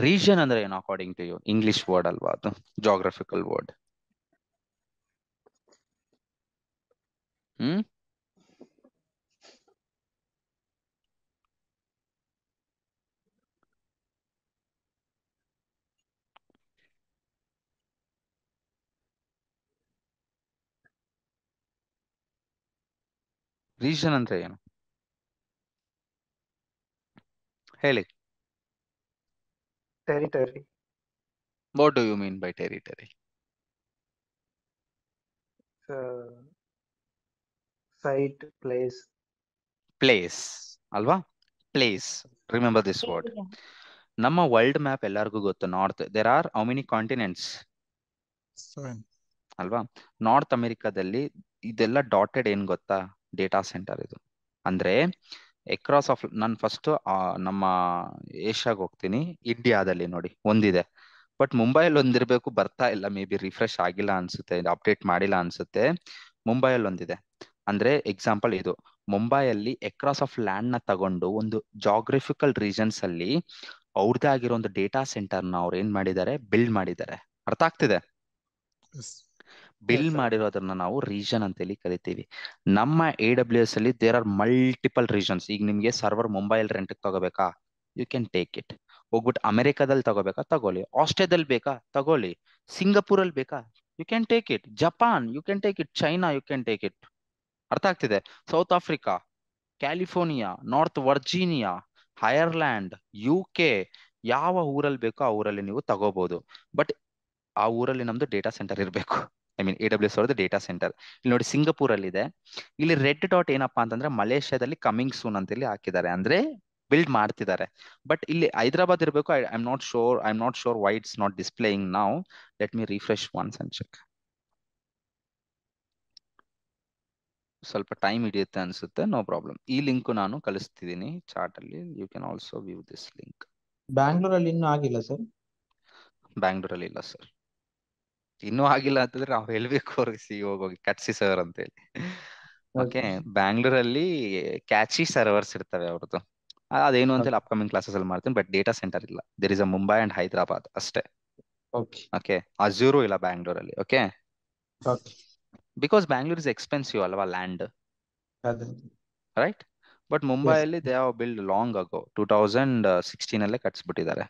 Region ಅಂದ್ರೆ ಏನು according to you? English word ಅಲ್ವಾ ಅದು, ಜಾಗ್ರಫಿಕಲ್ ವರ್ಡ್. ಹ್ಮ್ ರೀಜನ್ ಅಂದ್ರೆ ಏನು ಹೇಳಿ? Territory. What do you mean by territory? Site, place. Place ಅಲ್ವಾ? ಪ್ಲೇಸ್. Remember this word. ನಮ್ಮ ವರ್ಲ್ಡ್ ಮ್ಯಾಪ್ ಎಲ್ಲರಿಗೂ ಗೊತ್ತು. North there are how many continents 7. ಅಲ್ವಾ? ನಾರ್ತ್ ಅಮೆರಿಕಾದಲ್ಲಿ ಇದೆಲ್ಲ ಡಾಟೆಡ್ ಏನ್ ಗೊತ್ತಾ? ಡೇಟಾ ಸೆಂಟರ್ ಇದು. ಅಂದ್ರೆ ಎಕ್ರಾಸ್ ಆಫ್, ನಾನು ಫಸ್ಟ್ ನಮ್ಮ ಏಷ್ಯಾಗೆ ಹೋಗ್ತೀನಿ. ಇಂಡಿಯಾದಲ್ಲಿ ನೋಡಿ ಒಂದಿದೆ, ಬಟ್ ಮುಂಬೈಯಲ್ಲಿ ಒಂದಿರ್ಬೇಕು, ಬರ್ತಾ ಇಲ್ಲ. ಮೇ ಬಿ ರಿಫ್ರೆಶ್ ಆಗಿಲ್ಲ ಅನ್ಸುತ್ತೆ, ಅಪ್ಡೇಟ್ ಮಾಡಿಲ್ಲ ಅನ್ಸುತ್ತೆ. ಮುಂಬೈಯಲ್ಲಿ ಒಂದಿದೆ. ಅಂದ್ರೆ ಎಕ್ಸಾಂಪಲ್ ಇದು, ಮುಂಬೈಯಲ್ಲಿ ಎಕ್ರಾಸ್ ಆಫ್ ಲ್ಯಾಂಡ್ ನ ತಗೊಂಡು ಒಂದು ಜಾಗ್ರಫಿಕಲ್ ರೀಜನ್ಸ್ ಅಲ್ಲಿ ಅವ್ರದ್ದೇ ಆಗಿರೋ ಒಂದು ಡೇಟಾ ಸೆಂಟರ್ ನ ಅವ್ರು ಏನ್ ಮಾಡಿದ್ದಾರೆ, ಬಿಲ್ಡ್ ಮಾಡಿದ್ದಾರೆ. ಅರ್ಥ ಆಗ್ತಿದೆ? Yes. Bill sir. ಮಾಡಿರೋದನ್ನ ನಾವು ರೀಜನ್ ಅಂತೇಳಿ ಕರಿತೀವಿ. ನಮ್ಮ AWS ಅಲ್ಲಿ ದೇರ್ ಆರ್ ಮಲ್ಟಿಪಲ್ ರೀಜನ್ಸ್. ಈಗ ನಿಮ್ಗೆ ಸರ್ವರ್ ಮುಂಬೈಲ್ ರೆಂಟ್ ತಗೋಬೇಕಾ? You can take it. ಹೋಗ್ಬಿಟ್ಟು ಅಮೆರಿಕಾದಲ್ಲಿ ತಗೋಬೇಕಾ? ತಗೊಳ್ಳಿ. ಆಸ್ಟ್ರೇಲಿಯಾದಲ್ಲಿ ಬೇಕಾ? ತಗೊಳ್ಳಿ. ಸಿಂಗಪೂರ್ ಅಲ್ಲಿ ಬೇಕಾ? You can take it. Japan you can take it. China you can take it. ಅರ್ಥ ಆಗ್ತಿದೆ? South Africa, California, North Virginia, Ireland, UK, ಯಾವ ಊರಲ್ಲಿ ಬೇಕೋ ಆ ಊರಲ್ಲಿ ನೀವು ತಗೋಬಹುದು. ಬಟ್ ಆ ಊರಲ್ಲಿ ನಮ್ದು ಡೇಟಾ ಸೆಂಟರ್ ಇರಬೇಕು. ಐ ಮೀನ್ AWS ಅವ್ರದ್ದು ಡೇಟಾ ಸೆಂಟರ್. ಇಲ್ಲಿ ನೋಡಿ, ಸಿಂಗಪೂರ್ ಅಲ್ಲಿ ಇದೆ. ಇಲ್ಲಿ ರೆಡ್ ಡಾಟ್ ಏನಪ್ಪಾ ಅಂತಂದ್ರೆ ಮಲೇಷ್ಯಾದಲ್ಲಿ ಕಮಿಂಗ್ ಸೂನ್ ಅಂತೇಳಿ ಹಾಕಿದ್ದಾರೆ, ಅಂದ್ರೆ ಬಿಲ್ಡ್ ಮಾಡ್ತಿದ್ದಾರೆ. ಬಟ್ ಇಲ್ಲಿ ಹೈದರಾಬಾದ್ ಇರಬೇಕು. I am not sure why it's not displaying now. Let me refresh once and check. ಸ್ವಲ್ಪ ಟೈಮ್ ಹಿಡಿಯುತ್ತೆ ಅನ್ಸುತ್ತೆ, ನೋ ಪ್ರಾಬ್ಲಮ್. ಈ ಲಿಂಕ್ ನಾನು ಕಳಿಸ್ತಿದ್ದೀನಿ ಚಾಟ್ ಅಲ್ಲಿ. You can also view this link. ಬ್ಯಾಂಗ್ಳೂರಲ್ಲಿ ಇನ್ನೂ ಆಗಿಲ್ಲ ಸರ್. ಬ್ಯಾಂಗ್ಳೂರಲ್ಲಿ ಇಲ್ಲ ಸರ್. ಇನ್ನೂ ಆಗಿಲ್ಲ ಅಂತಂದ್ರೆ ನಾವು ಹೇಳ್ಬೇಕು ಅವ್ರಿಗೆ, CEO ಹೋಗಿ ಕಟ್ಸಿ ಸರ್ ಅಂತೇಳಿ. ಓಕೆ, ಬ್ಯಾಂಗ್ಳೂರಲ್ಲಿ ಕ್ಯಾಚಿ ಸರ್ವರ್ಸ್ ಇರ್ತವೆ ಅವ್ರದ್ದು. ಅದೇನು ಅಂತೇಳಿ ಅಪ್ಕಮಿಂಗ್ ಕ್ಲಾಸಸ್ ಅಲ್ಲಿ ಮಾಡ್ತೀನಿ. ಬಟ್ ಡೇಟಾ ಸೆಂಟರ್ ಇಲ್ಲ. There is a Mumbai and Hyderabad ಅಷ್ಟೇ. ಓಕೆ ಓಕೆ, ಅಜೂರು ಇಲ್ಲ ಬ್ಯಾಂಗ್ಳೂರಲ್ಲಿ. Okay, okay because Bangalore is expensive ಅಲ್ವಾ ಲ್ಯಾಂಡ್, ಅದೇ ರೈಟ್? ಬಟ್ ಎಸ್ ಮುಂಬೈಯಲ್ಲಿ ದೇ ಹಾವ್ ಬಿಲ್ಡ್ ಲಾಂಗ್ ಆಗೋ 2016 ಅಲ್ಲೇ ಕಟ್ಸ್ಬಿಟ್ಟಿದ್ದಾರೆ.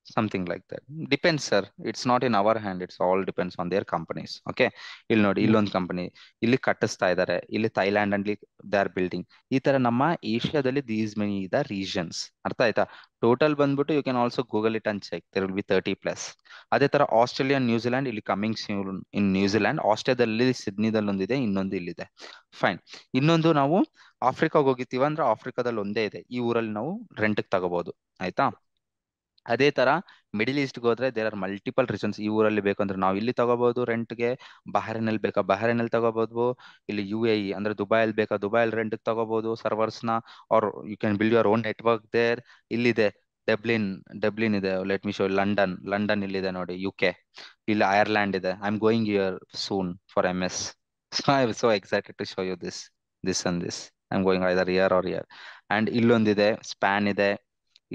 Something like that. Depends, sir. It's not in our hand. It's all depends on their companies. Okay. ಇಲ್ಲಿ ನೋಡಿ, ಇಲ್ಲೊಂದು ಕಂಪನಿ ಇಲ್ಲಿ ಕಟ್ಟಿಸ್ತಾ ಇದ್ದಾರೆ. ಇಲ್ಲಿ ಥೈಲ್ಯಾಂಡ್ ಅಲ್ಲಿ ದೇ ಆರ್ ಬಿಲ್ಡಿಂಗ್. ಈ ತರ ನಮ್ಮ ಏಷ್ಯಾದಲ್ಲಿ ದೀಸ್ ಮೆನಿ ದ ರೀಜನ್ಸ್. ಅರ್ಥ ಆಯ್ತಾ? ಟೋಟಲ್ ಬಂದ್ಬಿಟ್ಟು you can also Google it and check. There will be 30+. ಅದೇ ತರ ಆಸ್ಟ್ರೇಲಿಯಾ, ನ್ಯೂಜಿಲ್ಯಾಂಡ್, ಇಲ್ಲಿ ಕಮಿಂಗ್ ಇನ್ ನ್ಯೂಜಿಲ್ಯಾಂಡ್. ಆಸ್ಟ್ರೇಲಿಯಾದಲ್ಲಿ ಸಿಡ್ನಿದಲ್ಲಿ ಒಂದಿದೆ, ಇನ್ನೊಂದು ಇಲ್ಲಿದೆ. ಫೈನ್. ಇನ್ನೊಂದು ನಾವು ಆಫ್ರಿಕಾಗೆ ಹೋಗಿರ್ತೀವಿ ಅಂದ್ರೆ ಆಫ್ರಿಕಾದಲ್ಲಿ ಒಂದೇ ಇದೆ. ಈ ಊರಲ್ಲಿ ನಾವು ರೆಂಟ್ಗೆ ತಗೋಬಹುದು. ಆಯ್ತಾ? ಅದೇ ತರ ಮಿಡಿಲ್ ಈಸ್ಟ್ಗೆ ಹೋದ್ರೆ ದೇರ್ ಆರ್ ಮಲ್ಟಿಪಲ್ ರೀಸನ್ಸ್. ಈ ಊರಲ್ಲಿ ಬೇಕಂದ್ರೆ ನಾವು ಇಲ್ಲಿ ತಗೋಬಹುದು ರೆಂಟ್ಗೆ. ಬಹರೇನಲ್ಲಿ ಬೇಕಾ ಬಹರೇನಲ್ಲಿ ತಗೋಬಹುದು. ಇಲ್ಲಿ UAE ಅಂದ್ರೆ ದುಬೈಲ್ ಬೇಕಾ ದುಬೈಲ್ ರೆಂಟ್ ತಗೋಬಹುದು ಸರ್ವರ್ಸ್ ನ. Or you can build your own network there. ಇಲ್ಲಿದೆ ಡಬ್ಲಿನ್ ಇದೆ. Let me show. ಲಂಡನ್ ಇಲ್ಲಿದೆ ನೋಡಿ, UK. ಇಲ್ಲಿ ಐರ್ಲ್ಯಾಂಡ್ ಇದೆ. I am going here soon for MS. So I am so excited to show you this. I am going either year or year. And ಇಲ್ಲೊಂದಿದೆ, Spain ಇದೆ.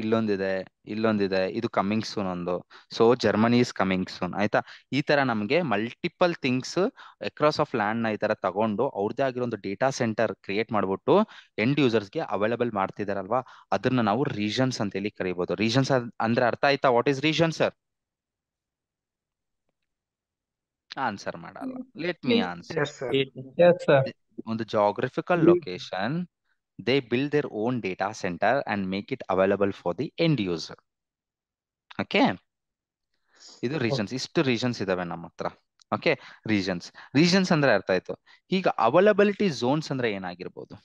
ಇಲ್ಲೊಂದಿದೆ. ಇದು coming soon ಒಂದು. So Germany is coming soon. ಆಯ್ತಾ? ಈ ತರ ನಮಗೆ multiple things across of land ನ ಈ ತರ ತಗೊಂಡು ಅವ್ರದ್ದೇ ಆಗಿರೋ ಒಂದು ಡೇಟಾ ಸೆಂಟರ್ ಕ್ರಿಯೇಟ್ ಮಾಡ್ಬಿಟ್ಟು ಎಂಡ್ ಯೂಸರ್ಸ್ಗೆ ಅವೈಲಬಲ್ ಮಾಡ್ತಿದಾರಲ್ವಾ, ಅದನ್ನ ನಾವು ರೀಜನ್ಸ್ ಅಂತ ಹೇಳಿ ಕರಿಬಹುದು. ರೀಜನ್ಸ್ ಅಂದ್ರೆ ಅರ್ಥ ಆಯ್ತಾ? What is region sir? Answer ಮಾಡಲ್ಲ. Let me answer. Yes, sir. Yes sir. ಒಂದು geographical location, they build their own data center and make it available for the end user. Okay, ಇದು regions. ಇಷ್ಟು regions ಇದಾವೆ ನಮ್ಮ ಹತ್ರ. Okay, regions ಅಂದ್ರೆ ಅರ್ಥ ಆಯ್ತು. ಈಗ ಅವೈಲಬಿಲಿಟಿ ಝೋನ್ಸ್ ಅಂದ್ರೆ ಏನಾಗಿರ್ಬೋದು?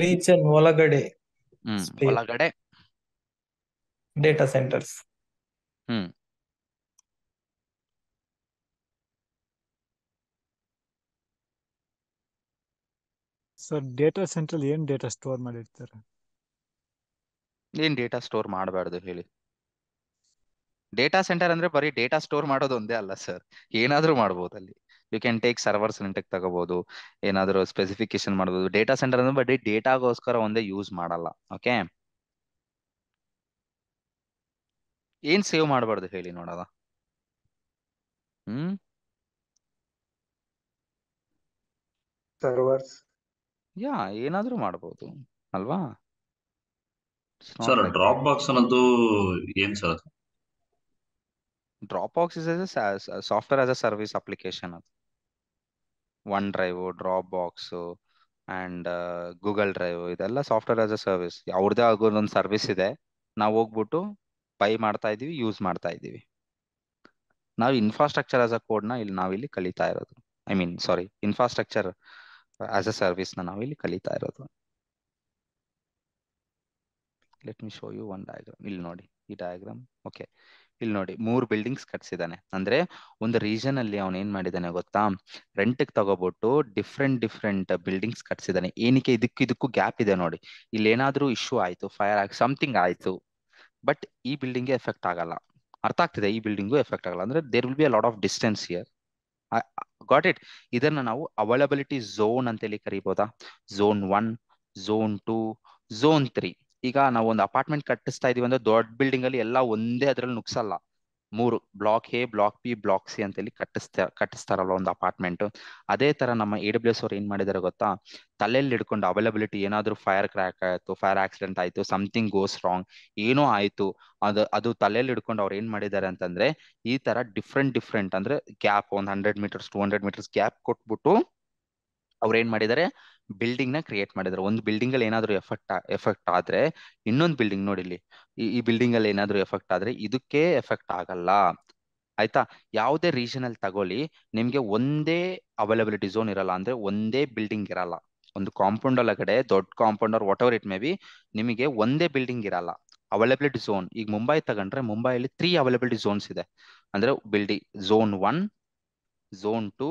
ರೀಜನ್ ಒಳಗಡೆ ಒಳಗಡೆ ಡೇಟಾ ಸೆಂಟರ್ಸ್. ಹ್ಮ್ ಸರ್ ಡೇಟಾ ಸೆಂಟ್ರಲ್ ಏನ್ ಡೇಟಾ ಸ್ಟೋರ್ ಮಾಡಿರ್ತಾರೆ? ಏನ್ ಡೇಟಾ ಸ್ಟೋರ್ ಮಾಡಬಾರ್ದು ಹೇಳಿ? ಡೇಟಾ ಸೆಂಟರ್ ಅಂದ್ರೆ ಬರೀ ಡೇಟಾ ಸ್ಟೋರ್ ಮಾಡೋದು ಒಂದೇ ಅಲ್ಲ ಸರ್, ಏನಾದ್ರೂ ಮಾಡ್ಬೋದು ಅಲ್ಲಿ. ಯು ಕ್ಯಾನ್ ಟೇಕ್ ಸರ್ವರ್ಸ್ ರೆಂಟ್ಗೆ ತಗೋಬಹುದು, ಏನಾದ್ರು ಸ್ಪೆಸಿಫಿಕೇಶನ್ ಮಾಡಬಹುದು. ಡೇಟಾ ಸೆಂಟರ್ ಅಂದ್ರೆ ಬರೀ ಡೇಟಾಗೋಸ್ಕರ ಒಂದೇ ಯೂಸ್ ಮಾಡಲ್ಲ. ಓಕೆ, ಏನ್ ಸೇವ್ ಮಾಡಬಾರ್ದು ಹೇಳಿ ನೋಡೋದ. ಸರ್ವರ್ಸ್. ಯಾ ಏನಾದ್ರೂ ಮಾಡ್ಬೋದು ಅಲ್ವಾ. ಸರ್ ಡ್ರಾಪ್ ಬಾಕ್ಸ್ ಅನ್ನೋದು ಏನ್ sir? Dropbox is software as a service application. ಅದು OneDrive, Dropbox and Google Drive ಇದೆಲ್ಲ ಸಾಫ್ಟ್ವೇರ್ ಆಸ್ ಅ ಸರ್ವಿಸ್. ಅವ್ರದ್ದೇ ಆಗೋದೊಂದು ಸರ್ವಿಸ್ ಇದೆ, ನಾವು ಹೋಗ್ಬಿಟ್ಟು ಬೈ ಮಾಡ್ತಾ ಇದೀವಿ, ಯೂಸ್ ಮಾಡ್ತಾ ಇದೀವಿ. ನಾವು ಇನ್ಫ್ರಾಸ್ಟ್ರಕ್ಚರ್ ಆಸ್ ಅ ಕೋಡ್ ನ ನಾವಿಲ್ಲಿ ಕಲಿತಾ ಇರೋದು. I mean sorry, infrastructure as a service ನ ನಾವಿಲ್ಲಿ ಕಲಿತಾ ಇರೋದು. Let me show you one diagram. ಇಲ್ಲಿ ನೋಡಿ ಈ ಡಯಾಗ್ರಾಮ್. ಓಕೆ, ಇಲ್ಲಿ ನೋಡಿ 3 ಬಿಲ್ಡಿಂಗ್ಸ್ ಕಟ್ಸಿದಾನೆ. ಅಂದ್ರೆ ಒಂದು ರೀಜನ್ ಅಲ್ಲಿ ಅವನ್ ಏನ್ ಮಾಡಿದಾನೆ ಗೊತ್ತಾ, ರೆಂಟ್ಗೆ ತಗೋಬಿಟ್ಟು ಡಿಫ್ರೆಂಟ್ ಬಿಲ್ಡಿಂಗ್ಸ್ ಕಟ್ಸಿದಾನೆ. ಏನಕ್ಕೆ? ಇದಕ್ಕೂ ಗ್ಯಾಪ್ ಇದೆ ನೋಡಿ. ಇಲ್ಲಿ ಏನಾದ್ರೂ ಇಶ್ಯೂ ಆಯ್ತು, ಫೈರ್ ಆಗಿ ಸಮಥಿಂಗ್ ಆಯ್ತು, ಬಟ್ ಈ ಬಿಲ್ಡಿಂಗ್ ಎಫೆಕ್ಟ್ ಆಗಲ್ಲ. ಅರ್ಥ ಆಗ್ತಿದೆ? ಈ ಬಿಲ್ಡಿಂಗು ಎಫೆಕ್ಟ್ ಆಗಲ್ಲ. ಅಂದ್ರೆ there will be a lot of distance here. Got it? ಇದನ್ನ ನಾವು ಅವೈಲಬಿಲಿಟಿ ಝೋನ್ ಅಂತೇಳಿ ಕರಿಬೋದಾ? Zone 1, zone 2, zone 3. ಈಗ ನಾವು ಒಂದು ಅಪಾರ್ಟ್ಮೆಂಟ್ ಕಟ್ಟಿಸ್ತಾ ಇದೀವಿ ಅಂದ್ರೆ ದೊಡ್ಡ ಬಿಲ್ಡಿಂಗ್ ಅಲ್ಲಿ ಎಲ್ಲ ಒಂದೇ ಅದ್ರಲ್ಲಿ ನುಗ್ಸಲ್ಲ. 3 block A, block B, block C ಅಂತೇಳಿ ಕಟ್ಟಿಸ್ತಾರಲ್ಲ ಒಂದು ಅಪಾರ್ಟ್ಮೆಂಟ್. ಅದೇ ತರ ನಮ್ಮ AWS ಅವ್ರು ಏನ್ ಮಾಡಿದಾರೆ ಗೊತ್ತಾ, ತಲೆಯಲ್ಲಿ ಹಿಡ್ಕೊಂಡು ಅವೈಲಬಿಲಿಟಿ ಏನಾದ್ರು ಫೈರ್ ಕ್ರ್ಯಾಕ್ ಆಯ್ತು, ಫೈರ್ ಆಕ್ಸಿಡೆಂಟ್ ಆಯ್ತು, ಸಮಥಿಂಗ್ ಗೋಸ್ ರಾಂಗ್, ಏನೋ ಆಯ್ತು, ಅದು ತಲೆಯಲ್ಲಿ ಹಿಡ್ಕೊಂಡು ಅವ್ರು ಏನ್ ಮಾಡಿದ್ದಾರೆ ಅಂತಂದ್ರೆ ಈ ತರ ಡಿಫ್ರೆಂಟ್ ಅಂದ್ರೆ ಗ್ಯಾಪ್ 100 ಮೀಟರ್ಸ್ 200 ಮೀಟರ್ಸ್ ಗ್ಯಾಪ್ ಕೊಟ್ಬಿಟ್ಟು ಅವ್ರು ಏನ್ ಮಾಡಿದ್ದಾರೆ, ಬಿಲ್ಡಿಂಗ್ ನ ಕ್ರಿಯೇಟ್ ಮಾಡಿದ್ದಾರೆ. ಒಂದು ಬಿಲ್ಡಿಂಗ್ ಅಲ್ಲಿ ಏನಾದ್ರು ಎಫೆಕ್ಟ್ ಆದ್ರೆ ಇನ್ನೊಂದು ಬಿಲ್ಡಿಂಗ್ ನೋಡಿ ಇಲ್ಲಿ, ಈ ಬಿಲ್ಡಿಂಗ್ ಅಲ್ಲಿ ಏನಾದ್ರು ಎಫೆಕ್ಟ್ ಆದ್ರೆ ಇದಕ್ಕೆ ಎಫೆಕ್ಟ್ ಆಗಲ್ಲ. ಆಯ್ತಾ? ಯಾವುದೇ ರೀಜನ್ ಅಲ್ಲಿ ತಗೊಳ್ಳಿ, ನಿಮ್ಗೆ ಒಂದೇ ಅವೈಲಬಿಲಿಟಿ ಝೋನ್ ಇರಲ್ಲ. ಅಂದ್ರೆ ಒಂದೇ ಬಿಲ್ಡಿಂಗ್ ಇರಲ್ಲ. ಒಂದು ಕಾಂಪೌಂಡ್ ಒಳಗಡೆ, ದೊಡ್ಡ compound or whatever it may be, ನಿಮಗೆ ಒಂದೇ ಬಿಲ್ಡಿಂಗ್ ಇರಲ್ಲ. ಅವೈಲಬಿಲಿಟಿ ಝೋನ್, ಈಗ ಮುಂಬೈ ತಗೊಂಡ್ರೆ ಮುಂಬೈಲಿ 3 ಅವೈಲಬಿಲಿಟಿ ಝೋನ್ಸ್ ಇದೆ. ಅಂದ್ರೆ ಬಿಲ್ಡಿಂಗ್ ಝೋನ್ 1, ಝೋನ್ 2,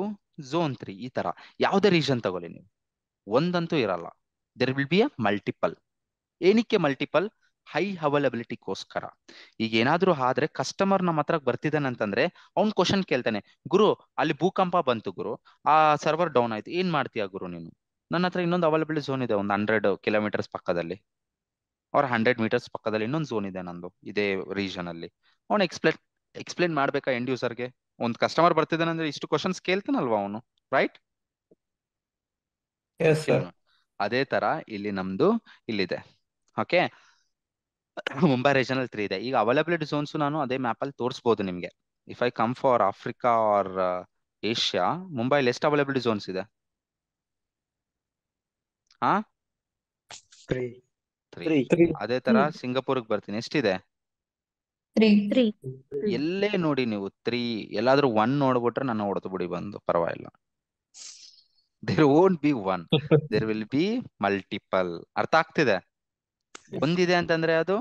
ಝೋನ್ 3 ಈ ತರ. ಯಾವುದೇ ರೀಜನ್ ತಗೊಳ್ಳಿ ನೀವು, ಒಂದಂತೂ ಇರಲ್ಲ. There will be a multiple. ಏನಕ್ಕೆ ಮಲ್ಟಿಪಲ್? ಹೈ ಅವೈಲಬಿಲಿಟಿಗೋಸ್ಕರ. ಈಗ ಏನಾದ್ರೂ ಆದ್ರೆ ಕಸ್ಟಮರ್ ನಮ್ಮ ಹತ್ರ ಬರ್ತಿದ್ದಾನೆ ಅಂತಂದ್ರೆ ಅವ್ನ್ ಕ್ವಶನ್ ಕೇಳ್ತಾನೆ, ಗುರು ಅಲ್ಲಿ ಭೂಕಂಪ ಬಂತು ಗುರು, ಆ ಸರ್ವರ್ ಡೌನ್ ಆಯ್ತು, ಏನ್ ಮಾಡ್ತೀಯಾ ಗುರು ನೀನು? ನನ್ನ ಹತ್ರ ಇನ್ನೊಂದು ಅವೈಲಬಿಲಿಟಿ ಝೋನ್ ಇದೆ, ಒಂದು 100 ಕಿಲೋಮೀಟರ್ಸ್ ಪಕ್ಕದಲ್ಲಿ ಅವ್ರ 100 ಮೀಟರ್ಸ್ ಪಕ್ಕದಲ್ಲಿ ಇನ್ನೊಂದು ಝೋನ್ ಇದೆ ನಂದು ಇದೇ ರೀಜನ್ ಅಲ್ಲಿ. ಅವ್ನು ಎಕ್ಸ್ಪ್ಲೇನ್ ಮಾಡ್ಬೇಕಾ ಎಂಡ್ ಯೂಸರ್ಗೆ? ಒಂದು ಕಸ್ಟಮರ್ ಬರ್ತಿದ್ದಾನೆ ಅಂದ್ರೆ ಇಷ್ಟು ಕ್ವಶನ್ಸ್ ಕೇಳ್ತಾನಲ್ವಾ ಅವನು, ರೈಟ್? ಅದೇ ತರ ಇಲ್ಲಿ ನಮ್ದು ಇಲ್ಲಿದೆ. ಓಕೆ, ಮುಂಬೈ ರೀಜನಲ್ 3 ಇದೆ. ಈಗ ಅವೈಲಬಿಲಿಟಿ ಝೋನ್ಸ್ ನಾನು ಅದೇ ಮ್ಯಾಪ್ ಅಲ್ಲಿ ತೋರಿಸಬಹುದು ನಿಮ್ಗೆ. If I come for Africa or Asia, ಮುಂಬೈಲಿ ಎಷ್ಟು ಅವೈಲಬಿಲಿಟಿ ಝೋನ್ಸ್ ಇದೆ? ಹಾ, 3. ಅದೇ ತರ ಸಿಂಗಾಪುರ್ಗೆ ಬರ್ತೀನಿ, ಎಷ್ಟಿದೆ? 3. ಎಲ್ಲೇ ನೋಡಿ ನೀವು 3. ಎಲ್ಲಾದ್ರೂ 1 ನೋಡ್ಬಿಟ್ರೆ ನನ್ನ ಹೊಡೆದು ಬಿಡಿ ಬಂದು, ಪರವಾಗಿಲ್ಲ. There won't be 1, there will be multiple. ಅರ್ಥ ಆಗ್ತಿದೆ? ಒಂದಿದೆ ಅಂತಂದ್ರೆ ಅದು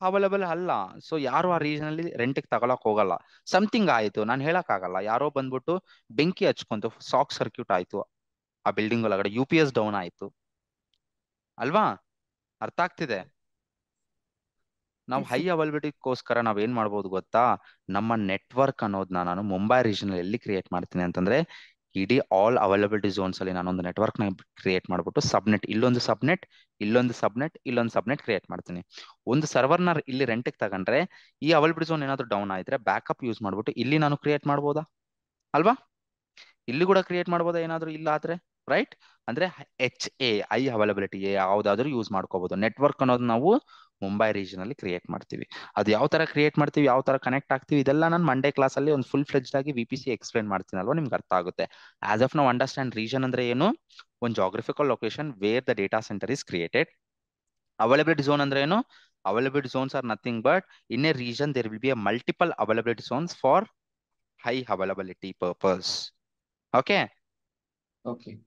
ಅವೈಲಬಲ್ ಅಲ್ಲ. ಸೊ ಯಾರು ಆ ರೀಜನ್ ಅಲ್ಲಿ ರೆಂಟ್ಗೆ ತಗೊಳಕ್ ಹೋಗಲ್ಲ. ಸಮಥಿಂಗ್ ಆಯ್ತು, ನಾನು ಹೇಳಕ್ ಆಗಲ್ಲ. ಯಾರೋ ಬಂದ್ಬಿಟ್ಟು ಬೆಂಕಿ ಹಚ್ಕೊಂತು, ಶಾಕ್ ಸರ್ಕ್ಯೂಟ್ ಆಯ್ತು ಆ ಬಿಲ್ಡಿಂಗ್ ಒಳಗಡೆ, UPS ಡೌನ್ ಆಯ್ತು ಅಲ್ವಾ? ಅರ್ಥ ಆಗ್ತಿದೆ? ನಾವು ಹೈ ಅವೈಲಬಿಲಿಟಿಗೋಸ್ಕರ ನಾವ್ ಏನ್ ಮಾಡ್ಬೋದು ಗೊತ್ತಾ, ನಮ್ಮ ನೆಟ್ವರ್ಕ್ ಅನ್ನೋದನ್ನ ನಾನು ಮುಂಬೈ ರೀಜನ್ ಎಲ್ಲಿ ಕ್ರಿಯೇಟ್ ಮಾಡ್ತೀನಿ ಅಂತಂದ್ರೆ, ಇಡೀ ಆಲ್ ಅವೈಲಬಿಲಿಟಿ ಝೋನ್ಸ್ ಅಲ್ಲಿ ನಾನೊಂದು ನೆಟ್ವರ್ಕ್ ನ ಕ್ರಿಯೇಟ್ ಮಾಡ್ಬಿಟ್ಟು ಸಬ್ನೆಟ್, ಇಲ್ಲೊಂದು ಸಬ್ನೆಟ್, ಇಲ್ಲೊಂದು ಸಬ್ನೆಟ್, ಇಲ್ಲೊಂದು ಸಬ್ನೆಟ್ ಕ್ರಿಯೇಟ್ ಮಾಡ್ತೀನಿ. ಒಂದು ಸರ್ವರ್ನ ಇಲ್ಲಿ ರೆಂಟ್ಗೆ ತಗೊಂಡ್ರೆ ಈ ಅವೈಲಬಿಲಿಟಿ ಝೋನ್ ಏನಾದ್ರು ಡೌನ್ ಆಯ್ತಾರೆ ಬ್ಯಾಕಪ್ ಯೂಸ್ ಮಾಡ್ಬಿಟ್ಟು ಇಲ್ಲಿ ನಾನು ಕ್ರಿಯೇಟ್ ಮಾಡ್ಬೋದಾ ಅಲ್ವಾ? ಇಲ್ಲಿ ಕೂಡ ಕ್ರಿಯೇಟ್ ಮಾಡ್ಬೋದಾ ಏನಾದ್ರು ಇಲ್ಲ ಆದ್ರೆ, ರೈಟ್? ಅಂದ್ರೆ HA ಹೈ ಅವೈಲಬಿಲಿಟಿ ಯಾವ್ದಾದ್ರು ಯೂಸ್ ಮಾಡ್ಕೋಬಹುದು. ನೆಟ್ವರ್ಕ್ ಅನ್ನೋದು ನಾವು ಮುಂಬೈ ರೀಜನ್ ಅಲ್ಲಿ ಕ್ರಿಯೇಟ್ ಮಾಡ್ತೀವಿ. ಅದು ಯಾವ ತರ ಕ್ರಿಯೇಟ್ ಮಾಡ್ತೀವಿ, ಯಾವ ತರ ಕನೆಕ್ಟ್ ಆಗ್ತೀವಿ, ಇದೆಲ್ಲ ನಾನು ಮಂಡೇ ಕ್ಲಾಸ್ ಅಲ್ಲಿ ಒಂದು ಫುಲ್ ಫ್ಲೆಜ್ಡ್ ಆಗಿ VPC ಎಕ್ಸ್ಪ್ಲೇನ್ ಮಾಡ್ತೀನಲ್ವಾ, ನಿಮ್ಗೆ ಅರ್ಥ ಆಗುತ್ತೆ. ಆಸ್ ಆಫ್ ನಾವು ಅಂಡರ್ಸ್ಟ್ಯಾಂಡ್ ರೀಜನ್ ಅಂದ್ರೆ ಏನು, ಒಂದು geographical location where the data centre is created. Availability zone ಅಂದ್ರೆ ಏನು? Availability zones are nothing but in a region there will be a multiple availability zones for high availability purpose. Okay,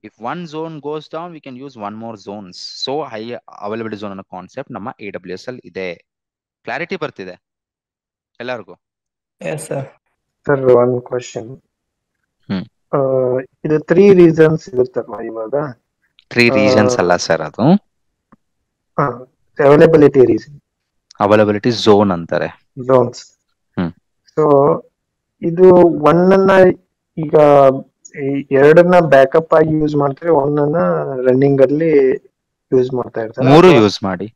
if one zone goes down we can use one more zones. So high availability zone ಅನ್ನೋ concept ನಮ್ಮ AWS ಅಲ್ಲಿ ಇದೆ. Clarity ಬರ್ತಿದೆ ಎಲ್ಲರಿಗೂ? Yes, sir. Sir one question. ಇದು 3 reasons ಇರುತ್ತಲ್ವಾ ಇವಾಗ? 3 reasons ಅಲ್ಲ ಸರ್, ಅದು ಅವೈಲಬಿಲಿಟಿ ರೀಸನ್, ಅವೈಲಬಿಲಿಟಿ ಝೋನ್ ಅಂತಾರೆ, ಝೋನ್ಸ್. ಸೊ ಇದು ಒಂದನ್ನ ಈಗ ಎರಡನ್ನ ಬ್ಯಾಕಪ್ ಆಗಿ ಯೂಸ್ ಮಾಡ್ತಾರೆ, ಒಂದನ್ನ ರನ್ನಿಂಗ್ ಅಲ್ಲಿ ಯೂಸ್ ಮಾಡ್ತಾ ಇರ್ತಾರೆ, 3 ಯೂಸ್ ಮಾಡಿ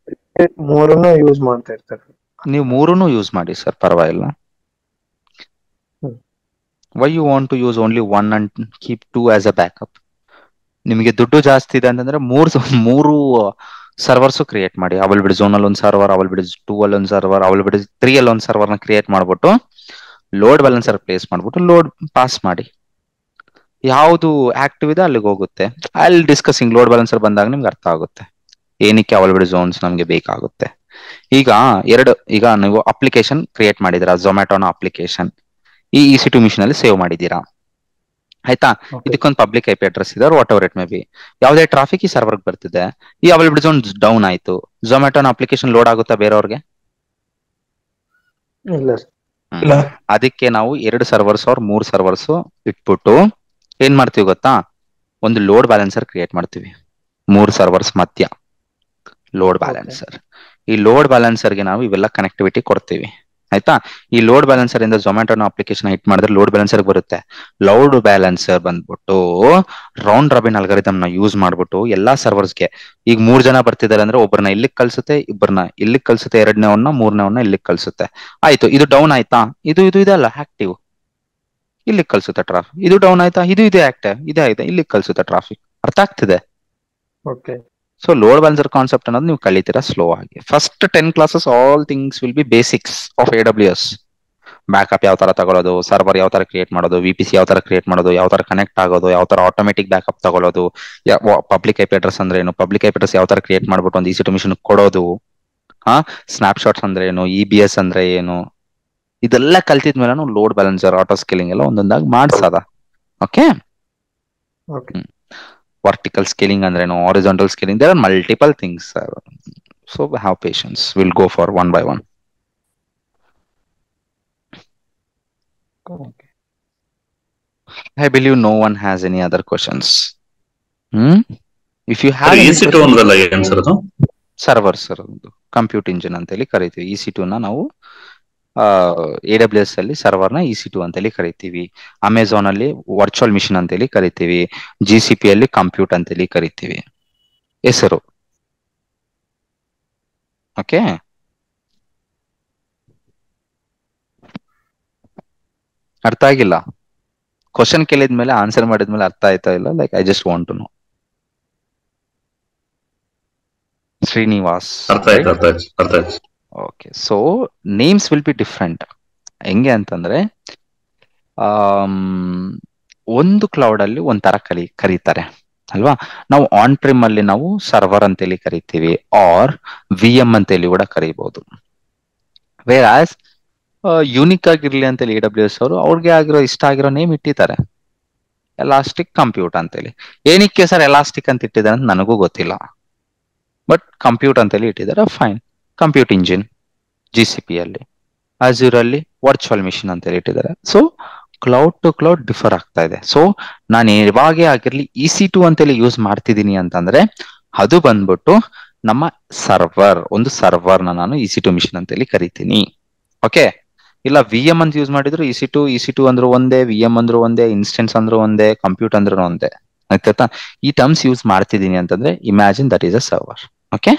3 ಯೂಸ್ ಮಾಡ್ತಾ ಇರ್ತಾರೆ. ನೀವು ಮೂರನ್ನು ಯೂಸ್ ಮಾಡಿ ಸರ್, ಪರವಾಗಿಲ್ಲ. Hmm. Why you want to use only one and keep two as a backup? ನಿಮಗೆ ದುಡ್ಡು ಜಾಸ್ತಿ ಇದೆ ಅಂತಂದ್ರೆ ಮೂರು ಸರ್ವರ್ಸ್ ಕ್ರಿಯೇಟ್ ಮಾಡಿ. ಅವೈಲಬಿಲಿಟಿ ಝೋನ್ ಅಲ್ಲಿ ಒಂದು ಸರ್ವರ್, ಅವೈಲಬಿಲಿಟಿ 2 ಅಲ್ಲಿ ಒಂದು ಸರ್ವರ್, ಅವೈಲಬಿಲಿಟಿ 3 ಅಲ್ಲಿ ಒಂದು ಸರ್ವರ್ ನ ಕ್ರಿಯೇಟ್ ಮಾಡ್ಬಿಟ್ಟು ಲೋಡ್ ಬ್ಯಾಲೆನ್ಸರ್ ಪ್ಲೇಸ್ ಮಾಡ್ಬಿಟ್ಟು ಲೋಡ್ ಪಾಸ್ ಮಾಡಿ. ಯಾವುದು ಆಕ್ಟಿವ್ ಇದೆ ಅಲ್ಲಿಗೆ ಹೋಗುತ್ತೆ. ಅಲ್ಲಿ ಡಿಸ್ಕಸಿಂಗ್ ಲೋಡ್ ಬ್ಯಾಲೆನ್ಸರ್ ಬಂದಾಗ ನಿಮ್ಗೆ ಅರ್ಥ ಆಗುತ್ತೆ ಏನಕ್ಕೆ ಅವೈಲಬಿಲಿಟಿ ಝೋನ್ಸ್ ನಮ್ಗೆ ಬೇಕಾಗುತ್ತೆ. ಈಗ ನೀವು ಅಪ್ಲಿಕೇಶನ್ ಕ್ರಿಯೇಟ್ ಮಾಡಿದಿರಾ, ಝೊಮ್ಯಾಟೋನ ಅಪ್ಲಿಕೇಶನ್ ಈ EC2 ಮಿಷನ್ ಅಲ್ಲಿ ಸೇವ್ ಮಾಡಿದೀರಾ, ಆಯ್ತಾ? ಇದಕ್ಕೊಂದು ಪಬ್ಲಿಕ್ IP ಅಡ್ರೆಸ್ ಇದೆ, what ever it may B. ಯಾವುದೇ ಟ್ರಾಫಿಕ್ ಈ ಸರ್ವರ್ ಬರ್ತಿದೆ, ಈ ಅವೈಲಬಿಲಿಟಿ ಝೋನ್ ಡೌನ್ ಆಯ್ತು, ಝೊಮ್ಯಾಟೋನ ಅಪ್ಲಿಕೇಶನ್ ಲೋಡ್ ಆಗುತ್ತಾ ಬೇರೆಯವ್ರಿಗೆ? ಇಲ್ಲ. ಅದಕ್ಕೆ ನಾವು 2 ಸರ್ವರ್ಸ್ ಅವ್ರ 3 ಸರ್ವರ್ಸ್ ಇಟ್ಬಿಟ್ಟು ಏನ್ ಮಾಡ್ತೀವಿ ಗೊತ್ತಾ, ಒಂದು ಲೋಡ್ ಬ್ಯಾಲೆನ್ಸರ್ ಕ್ರಿಯೇಟ್ ಮಾಡ್ತೀವಿ 3 ಸರ್ವರ್ಸ್ ಮಧ್ಯ. ಲೋಡ್ ಬ್ಯಾಲೆನ್ಸರ್, ಈ ಲೋಡ್ ಬ್ಯಾಲೆನ್ಸರ್ ಗೆ ನಾವು ಇವೆಲ್ಲ ಕನೆಕ್ಟಿವಿಟಿ ಕೊಡ್ತೀವಿ, ಆಯ್ತಾ? ಈ ಲೋಡ್ ಬ್ಯಾಲೆನ್ಸರ್ ಇಂದ ಝೊಮ್ಯಾಟೋನ ಅಪ್ಲಿಕೇಶನ್ ಹಿಟ್ ಮಾಡಿದ್ರೆ ಲೋಡ್ ಬ್ಯಾಲೆನ್ಸರ್ ಬರುತ್ತೆ. ಲೋಡ್ ಬ್ಯಾಲೆನ್ಸರ್ ಬಂದ್ಬಿಟ್ಟು ರೌಂಡ್ ರಾಬಿನ್ ಅಲ್ಗಾರಿದಮ್ ನ ಯೂಸ್ ಮಾಡ್ಬಿಟ್ಟು ಎಲ್ಲಾ ಸರ್ವರ್ಸ್ಗೆ, ಈಗ 3 ಜನ ಬರ್ತಿದ್ದಾರೆ ಅಂದ್ರೆ ಒಬ್ಬರನ್ನ ಇಲ್ಲಿಗೆ ಕಳ್ಸುತ್ತೆ, ಇಬ್ಬರನ್ನ ಇಲ್ಲಿಗೆ ಕಳ್ಸುತ್ತೆ, 2ನೇವನ್ನ 3ನೇವನ್ನ ಇಲ್ಲಿಗೆ ಕಳ್ಸುತ್ತೆ. ಆಯ್ತು, ಇದು ಡೌನ್ ಆಯ್ತಾ, ಇದು ಇದೆಲ್ಲ ಆಕ್ಟಿವ್, ಇಲ್ಲಿಗೆ ಕಳ್ಸುತ್ತೆ ಟ್ರಾಫಿಕ್. ಇದು ಡೌನ್ ಆಯ್ತಾ, ಇದು ಆಕ್ಟಿವ್, ಇದೇ ಆಯ್ತಾ, ಇಲ್ಲಿಗೆ ಕಳ್ಸುತ್ತೆ ಟ್ರಾಫಿಕ್. ಅರ್ಥ ಆಗ್ತಿದೆ? ಸೊ ಲೋಡ್ ಬ್ಯಾಲೆನ್ಸರ್ ಕಾನ್ಸೆಪ್ಟ್ ಅನ್ನೋದು ನೀವು ಕಲಿತೀರಾ ಸ್ಲೋ ಆಗಿ. First 10 classes all things will be basics of AWS. Backup ಯಾವ ತರ ತಗೊಳ್ಳೋದು, ಸರ್ವರ್ ಯಾವ ತರ ಕ್ರಿಯೇಟ್ ಮಾಡೋದು, VPC ಯಾವ ತರ ಕ್ರಿಯೇಟ್ ಮಾಡೋದು, ಯಾವ ತರ ಕನೆಕ್ಟ್ ಆಗೋದು, ಯಾವ ತರ ಆಟೋಮೆಟಿಕ್ ಬ್ಯಾಕಪ್ ತಗೊಳ್ಳೋದು, ಪಬ್ಲಿಕ್ IP ಅಡ್ರೆಸ್ ಅಂದ್ರೆ ಏನು, ಪಬ್ಲಿಕ್ IP ಅಡ್ರೆಸ್ ಯಾವ ತರ ಕ್ರಿಯೇಟ್ ಮಾಡ್ಬಿಟ್ಟು ಒಂದು EC2 ಮಿಷನ್ ಕೊಡೋದು, ಸ್ನಾಪ್ ಶಾಟ್ಸ್ ಅಂದ್ರೆ ಏನು, EBS ಅಂದ್ರೆ ಏನು, ಇದೆಲ್ಲ ಕಲ್ತಿದ್ಮೇಲೆ ನಾವು ಲೋಡ್ ಬ್ಯಾಲೆನ್ಸರ್, ಆಟೋ ಸ್ಕೇಲಿಂಗ್ ಎಲ್ಲ ಒಂದೊಂದಾಗಿ ಮಾಡ್ಸದ. ಓಕೆ, ವರ್ಟಿಕಲ್ ಸ್ಕೇಲಿಂಗ್ ಅಂದ್ರೇನು, horizontal scaling, there are multiple things. So have patience, will go for one by one. I believe no one has any other questions. If you have EC2 ಅಂದ್ರಲ್ಲ ಏನ್ sir ಅದು? Server sir, ಒಂದು compute engine ಅಂತ ಹೇಳಿ ಕರಿತೀವಿ. EC2 ನ ನಾವು AWS ಅಲ್ಲಿ ಸರ್ವರ್ ನ EC2 ಅಂತ ಹೇಳಿ ಕರಿತೀವಿ. ಅಮೆಝಾನ್ ಅಲ್ಲಿ ವರ್ಚುವಲ್ ಮಿಷನ್ ಅಂತ ಹೇಳಿ ಕರಿತೀವಿ. GCP ಅಲ್ಲಿ ಕಂಪ್ಯೂಟ್ ಅಂತ ಹೇಳಿ ಕರಿತೀವಿ ಹೆಸರು. ಓಕೆ, ಅರ್ಥ ಆಗಿಲ್ಲ? ಕ್ವಶನ್ ಕೇಳಿದ್ಮೇಲೆ ಆನ್ಸರ್ ಮಾಡಿದ್ಮೇಲೆ ಅರ್ಥ ಆಯ್ತಾ ಇಲ್ಲ? Like I just want to know. Srinivas, ಅರ್ಥ ಆಯ್ತು. Okay, so names will be different. ಹೆಂಗೆ ಅಂತಂದ್ರೆ, ಒಂದು ಕ್ಲೌಡ್ ಅಲ್ಲಿ ಒಂಥರ ಕರೀತಾರೆ ಅಲ್ವಾ? ನಾವು ಆನ್ ಪ್ರಿಮ್ ಅಲ್ಲಿ ನಾವು ಸರ್ವರ್ ಅಂತೇಳಿ ಕರಿತೀವಿ, ಆರ್ VM ಅಂತೇಳಿ ಕೂಡ ಕರಿಬಹುದು. ವೇರ್ ಆಸ್ ಯೂನಿಕ್ ಆಗಿರ್ಲಿ ಅಂತೇಳಿ AWS ಅವರು ಅವ್ರಿಗೆ ಇಷ್ಟ ಆಗಿರೋ ನೇಮ್ ಇಟ್ಟಿದ್ದಾರೆ, ಎಲಾಸ್ಟಿಕ್ ಕಂಪ್ಯೂಟ್ ಅಂತೇಳಿ. ಏನಕ್ಕೆ ಸರ್ ಎಲಾಸ್ಟಿಕ್ ಅಂತ ಇಟ್ಟಿದ್ದಾರೆ ಅಂತ ನನಗೂ ಗೊತ್ತಿಲ್ಲ, ಬಟ್ ಕಂಪ್ಯೂಟ್ ಅಂತೇಳಿ ಇಟ್ಟಿದ್ದಾರೆ. ಫೈನ್, ಕಂಪ್ಯೂಟ್ ಇಂಜಿನ್ GCP ಅಲ್ಲಿ, ಅಜೂರ್ ಅಲ್ಲಿ ವರ್ಚುವಲ್ ಮಿಷನ್ ಅಂತೇಳಿ ಇಟ್ಟಿದ್ದಾರೆ. So cloud to cloud differ ಆಗ್ತಾ ಇದೆ. ಸೊ ನಾನು ಯಾವಾಗೇ ಆಗಿರ್ಲಿ EC2 ಅಂತೇಳಿ ಯೂಸ್ ಮಾಡ್ತಿದ್ದೀನಿ ಅಂತಂದ್ರೆ ಅದು ಬಂದ್ಬಿಟ್ಟು ನಮ್ಮ ಸರ್ವರ್, ಒಂದು ಸರ್ವರ್ನ ನಾನು EC2 ಮಿಷನ್ ಅಂತೇಳಿ ಕರಿತೀನಿ. ಓಕೆ, ಇಲ್ಲ VM ಅಂತ ಯೂಸ್ ಮಾಡಿದ್ರು EC2 ಅಂದ್ರೂ ಒಂದೇ, VM ಅಂದ್ರೂ ಒಂದೇ, ಇನ್ಸ್ಟೆನ್ಸ್ ಅಂದ್ರೂ ಒಂದೇ, ಕಂಪ್ಯೂಟ್ ಅಂದ್ರೂ ಒಂದೇ. ಆಯ್ತಾ? ಈ ಟರ್ಮ್ಸ್ ಯೂಸ್ ಮಾಡ್ತಿದ್ದೀನಿ ಅಂತಂದ್ರೆ imagine that is a server. Okay.